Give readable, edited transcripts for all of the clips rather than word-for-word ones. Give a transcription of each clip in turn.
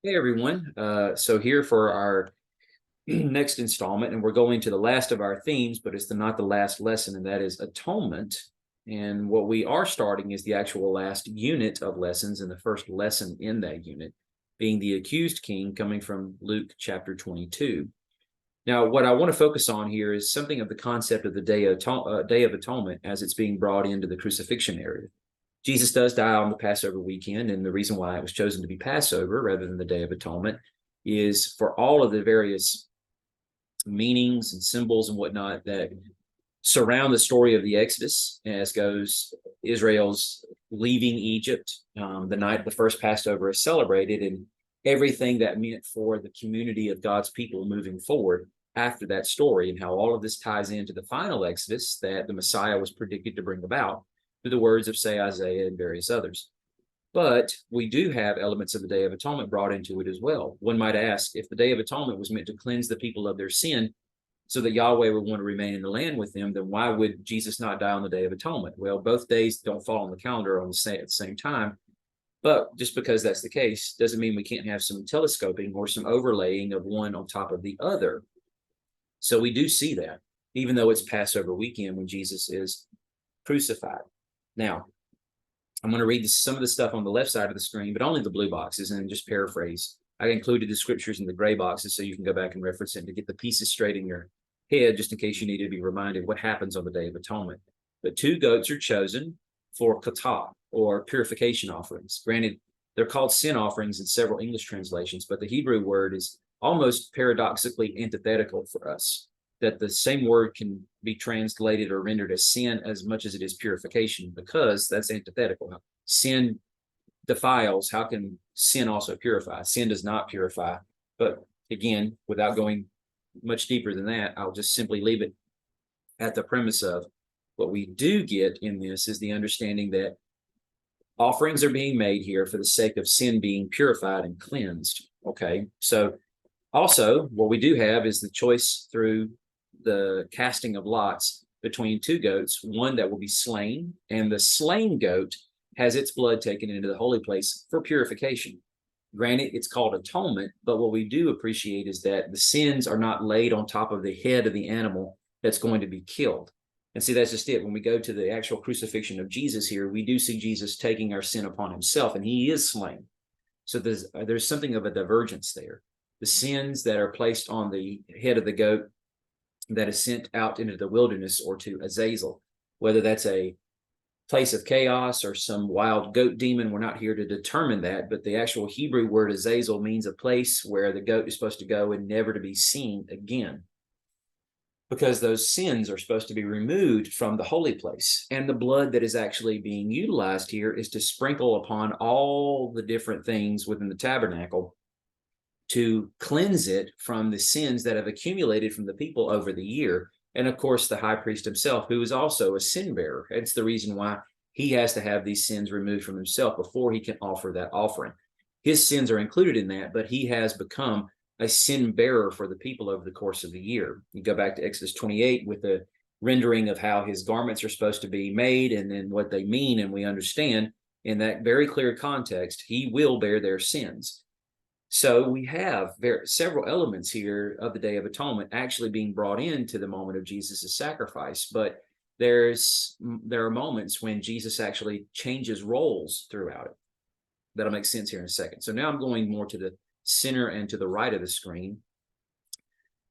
Hey everyone. So here for our next installment, and we're going to the last of our themes, but it's not the last lesson, and that is atonement. And what we are starting is the actual last unit of lessons, and the first lesson in that unit being the accused king, coming from Luke chapter 22. Now, what I want to focus on here is something of the concept of the Day of Atonement as it's being brought into the crucifixion narrative. Jesus does die on the Passover weekend, and the reason why it was chosen to be Passover rather than the Day of Atonement is for all of the various meanings and symbols and whatnot that surround the story of the Exodus, as goes Israel's leaving Egypt, the night the first Passover is celebrated, and everything that meant for the community of God's people moving forward after that story, and how all of this ties into the final Exodus that the Messiah was predicted to bring about through the words of, say, Isaiah and various others. But we do have elements of the Day of Atonement brought into it as well. One might ask, if the Day of Atonement was meant to cleanse the people of their sin so that Yahweh would want to remain in the land with them, then why would Jesus not die on the Day of Atonement? Well, both days don't fall on the calendar at the same time. But just because that's the case doesn't mean we can't have some telescoping or some overlaying of one on top of the other. So we do see that, even though it's Passover weekend when Jesus is crucified. Now, I'm going to read some of the stuff on the left side of the screen, but only the blue boxes, and just paraphrase. I included the scriptures in the gray boxes so you can go back and reference it to get the pieces straight in your head, just in case you need to be reminded what happens on the Day of Atonement. But 2 goats are chosen for kata, or purification offerings. Granted, they're called sin offerings in several English translations, but the Hebrew word is almost paradoxically antithetical for us, that the same word can be translated or rendered as sin as much as it is purification, because that's antithetical. Sin defiles. How can sin also purify? Sin does not purify. But again, without going much deeper than that, I'll just simply leave it at the premise of what we do get in this is the understanding that offerings are being made here for the sake of sin being purified and cleansed. Okay, so also what we do have is the choice through the casting of lots between 2 goats, one that will be slain, and the slain goat has its blood taken into the holy place for purification. Granted, it's called atonement, but what we do appreciate is that the sins are not laid on top of the head of the animal that's going to be killed. And see, that's just it. When we go to the actual crucifixion of Jesus here, we do see Jesus taking our sin upon himself, and he is slain. So there's something of a divergence there. The sins that are placed on the head of the goat that is sent out into the wilderness or to Azazel, whether that's a place of chaos or some wild goat demon, we're not here to determine that, but the actual Hebrew word Azazel means a place where the goat is supposed to go and never to be seen again, because those sins are supposed to be removed from the holy place. And the blood that is actually being utilized here is to sprinkle upon all the different things within the tabernacle to cleanse it from the sins that have accumulated from the people over the year. And of course, the high priest himself, who is also a sin bearer. It's the reason why he has to have these sins removed from himself before he can offer that offering. His sins are included in that, but he has become a sin bearer for the people over the course of the year. You go back to Exodus 28 with the rendering of how his garments are supposed to be made and then what they mean. And we understand in that very clear context, he will bear their sins. So we have several elements here of the Day of Atonement actually being brought into the moment of Jesus' sacrifice. But there are moments when Jesus actually changes roles throughout it. That'll make sense here in a second. So now I'm going more to the center and to the right of the screen.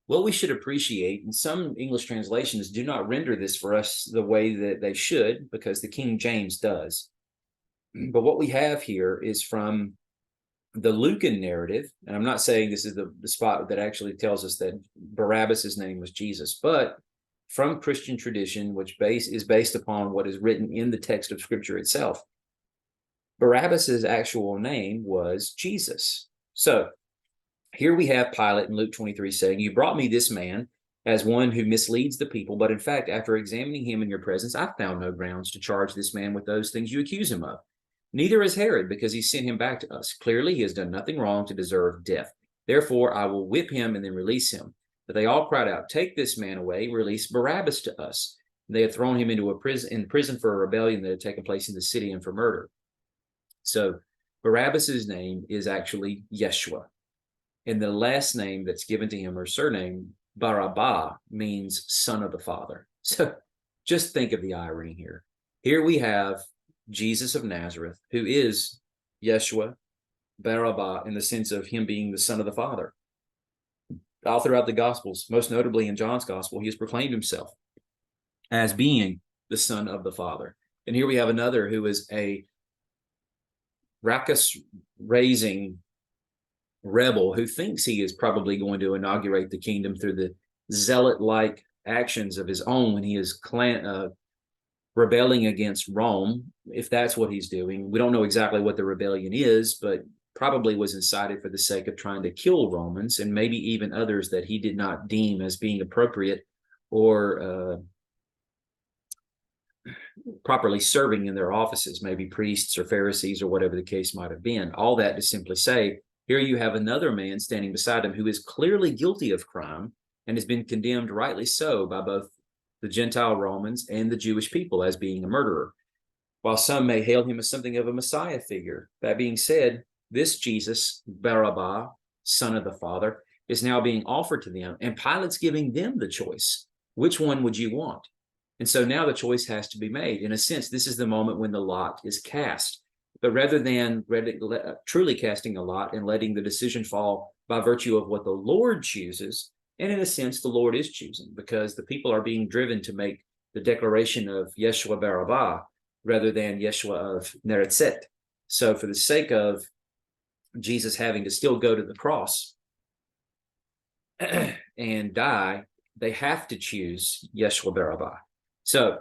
What we should appreciate, and some English translations do not render this for us the way that they should, because the King James does. But what we have here is from the Lucan narrative, and I'm not saying this is the spot that actually tells us that Barabbas's name was Jesus, but from Christian tradition, which is based upon what is written in the text of Scripture itself, Barabbas's actual name was Jesus. So here we have Pilate in Luke 23 saying, "You brought me this man as one who misleads the people, but in fact, after examining him in your presence, I found no grounds to charge this man with those things you accuse him of. Neither is Herod, because he sent him back to us. Clearly, he has done nothing wrong to deserve death. Therefore, I will whip him and then release him." But they all cried out, "Take this man away, release Barabbas to us." They had thrown him into prison for a rebellion that had taken place in the city and for murder. So Barabbas's name is actually Yeshua. And the last name that's given to him, or surname, Barabbas, means son of the Father. So just think of the irony here. Here we have Jesus of Nazareth, who is Yeshua, Barabbas, in the sense of him being the son of the Father. All throughout the Gospels, most notably in John's Gospel, he has proclaimed himself as being the son of the Father. And here we have another who is a ruckus-raising rebel who thinks he is probably going to inaugurate the kingdom through the zealot-like actions of his own when he is rebelling against Rome, if that's what he's doing. We don't know exactly what the rebellion is, but probably was incited for the sake of trying to kill Romans and maybe even others that he did not deem as being appropriate or properly serving in their offices, maybe priests or Pharisees or whatever the case might have been. All that to simply say, here you have another man standing beside him who is clearly guilty of crime and has been condemned, rightly so, by both the Gentile Romans and the Jewish people as being a murderer, while some may hail him as something of a Messiah figure. That being said, this Jesus, Barabbas, son of the Father, is now being offered to them, and Pilate's giving them the choice. Which one would you want? And so now the choice has to be made. In a sense, this is the moment when the lot is cast. But rather than truly casting a lot and letting the decision fall by virtue of what the Lord chooses, and in a sense, the Lord is choosing, because the people are being driven to make the declaration of Yeshua Barabbas rather than Yeshua of Nazareth. So for the sake of Jesus having to still go to the cross and die, they have to choose Yeshua Barabbas. So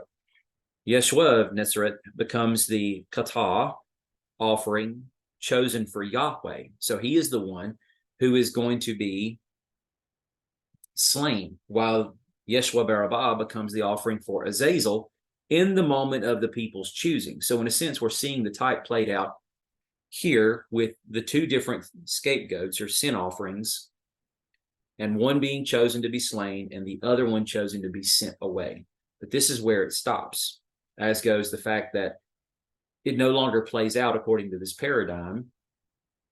Yeshua of Nazareth becomes the kata offering chosen for Yahweh. So he is the one who is going to be slain, while Yeshua Barabbas becomes the offering for Azazel in the moment of the people's choosing. So in a sense, we're seeing the type played out here with the two different scapegoats or sin offerings, and one being chosen to be slain and the other one chosen to be sent away. But this is where it stops, as goes the fact that it no longer plays out according to this paradigm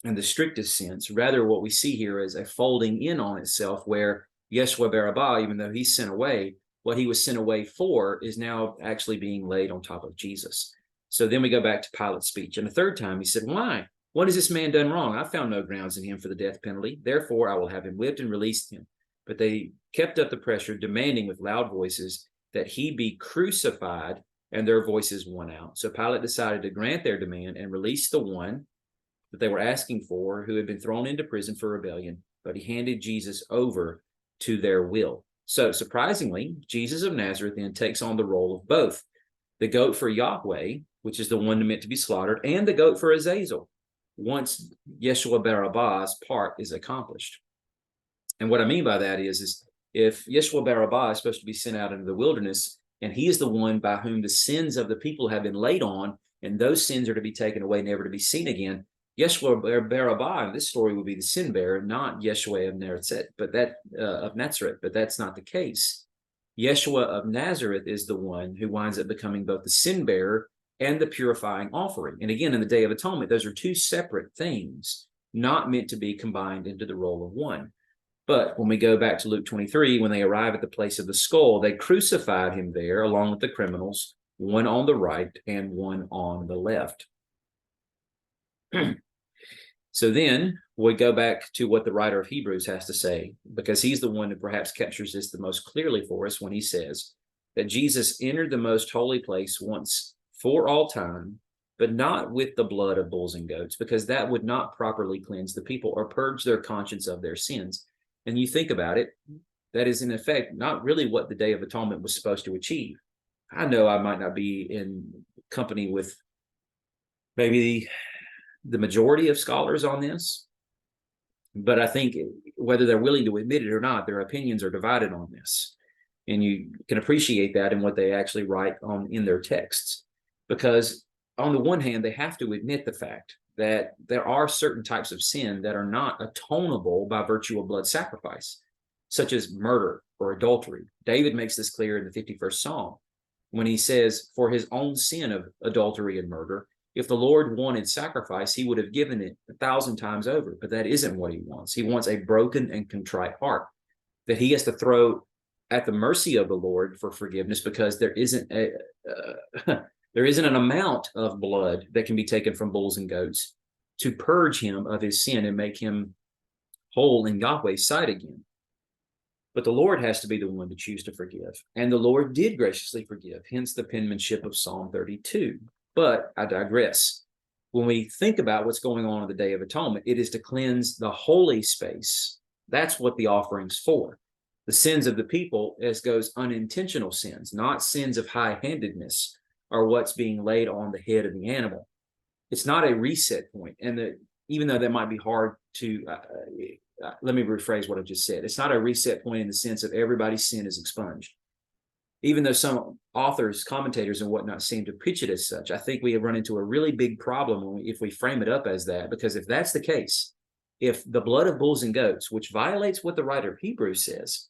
in the strictest sense. Rather, what we see here is a folding in on itself, where Yeshua Barabbas, even though he's sent away, what he was sent away for is now actually being laid on top of Jesus. So then we go back to Pilate's speech. And the third time he said, "Why? What has this man done wrong? I found no grounds in him for the death penalty. Therefore, I will have him whipped and release him." But they kept up the pressure, demanding with loud voices that he be crucified, and their voices won out. So Pilate decided to grant their demand and release the one that they were asking for, who had been thrown into prison for rebellion, but he handed Jesus over to their will. So surprisingly, Jesus of Nazareth then takes on the role of both the goat for Yahweh, which is the one meant to be slaughtered, and the goat for Azazel, once Yeshua Barabbas' part is accomplished. And what I mean by that is if Yeshua Barabbas is supposed to be sent out into the wilderness, and he is the one by whom the sins of the people have been laid on, and those sins are to be taken away, never to be seen again, Yeshua Barabbas in this story would be the sin bearer, not Yeshua of Nazareth, but that's not the case. Yeshua of Nazareth is the one who winds up becoming both the sin bearer and the purifying offering. And again, in the Day of Atonement, those are two separate things, not meant to be combined into the role of one. But when we go back to Luke 23, when they arrive at the place of the skull, they crucified him there along with the criminals, one on the right and one on the left. So then we go back to what the writer of Hebrews has to say, because he's the one who perhaps captures this the most clearly for us when he says that Jesus entered the most holy place once for all time, but not with the blood of bulls and goats, because that would not properly cleanse the people or purge their conscience of their sins. And you think about it, that is in effect not really what the Day of Atonement was supposed to achieve. I know I might not be in company with maybe the majority of scholars on this, but I think whether they're willing to admit it or not, their opinions are divided on this. And you can appreciate that in what they actually write on in their texts. Because on the one hand, they have to admit the fact that there are certain types of sin that are not atonable by virtue of blood sacrifice, such as murder or adultery. David makes this clear in the 51st Psalm when he says, for his own sin of adultery and murder, If the Lord wanted sacrifice, he would have given it 1,000 times over, but that isn't what he wants. He wants a broken and contrite heart that he has to throw at the mercy of the Lord for forgiveness, because there isn't there isn't an amount of blood that can be taken from bulls and goats to purge him of his sin and make him whole in Yahweh's sight again. But the Lord has to be the one to choose to forgive. And the Lord did graciously forgive, hence the penmanship of Psalm 32. But I digress. When we think about what's going on the Day of Atonement, it is to cleanse the holy space. That's what the offering's for. The sins of the people, as goes unintentional sins, not sins of high-handedness, are what's being laid on the head of the animal. It's not a reset point. And even though that might be hard to, let me rephrase what I just said. It's not a reset point in the sense of everybody's sin is expunged. Even though some authors, commentators, and whatnot seem to pitch it as such, I think we have run into a really big problem if we frame it up as that. Because if that's the case, if the blood of bulls and goats, which violates what the writer of Hebrews says,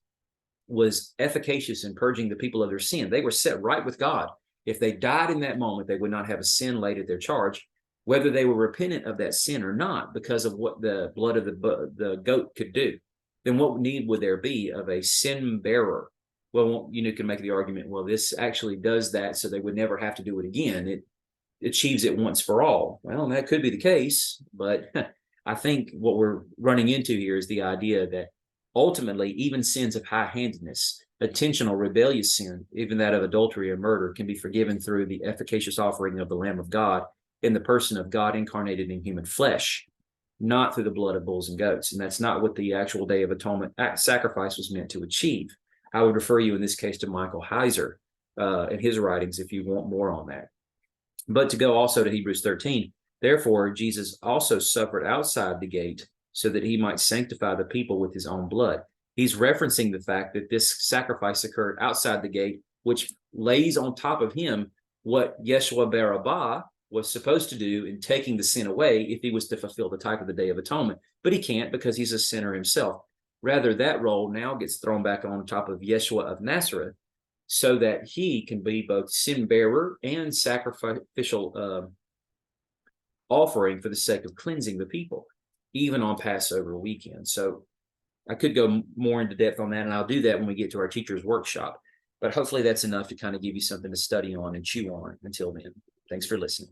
was efficacious in purging the people of their sin, they were set right with God. If they died in that moment, they would not have a sin laid at their charge, whether they were repentant of that sin or not, because of what the blood of the goat could do. Then what need would there be of a sin bearer? Well, you can make the argument, well, this actually does that, so they would never have to do it again. It achieves it once for all. Well, that could be the case, but I think what we're running into here is the idea that ultimately, even sins of high-handedness, intentional rebellious sin, even that of adultery or murder, can be forgiven through the efficacious offering of the Lamb of God in the person of God incarnated in human flesh, not through the blood of bulls and goats. And that's not what the actual Day of Atonement sacrifice was meant to achieve. I would refer you in this case to Michael Heiser and his writings if you want more on that. But to go also to Hebrews 13, therefore Jesus also suffered outside the gate so that he might sanctify the people with his own blood. He's referencing the fact that this sacrifice occurred outside the gate, which lays on top of him what Yeshua Barabah was supposed to do in taking the sin away if he was to fulfill the type of the Day of Atonement. But he can't, because he's a sinner himself. Rather, that role now gets thrown back on top of Yeshua of Nazareth, so that he can be both sin bearer and sacrificial offering for the sake of cleansing the people, even on Passover weekend. So I could go more into depth on that, and I'll do that when we get to our teacher's workshop. But hopefully that's enough to kind of give you something to study on and chew on until then. Thanks for listening.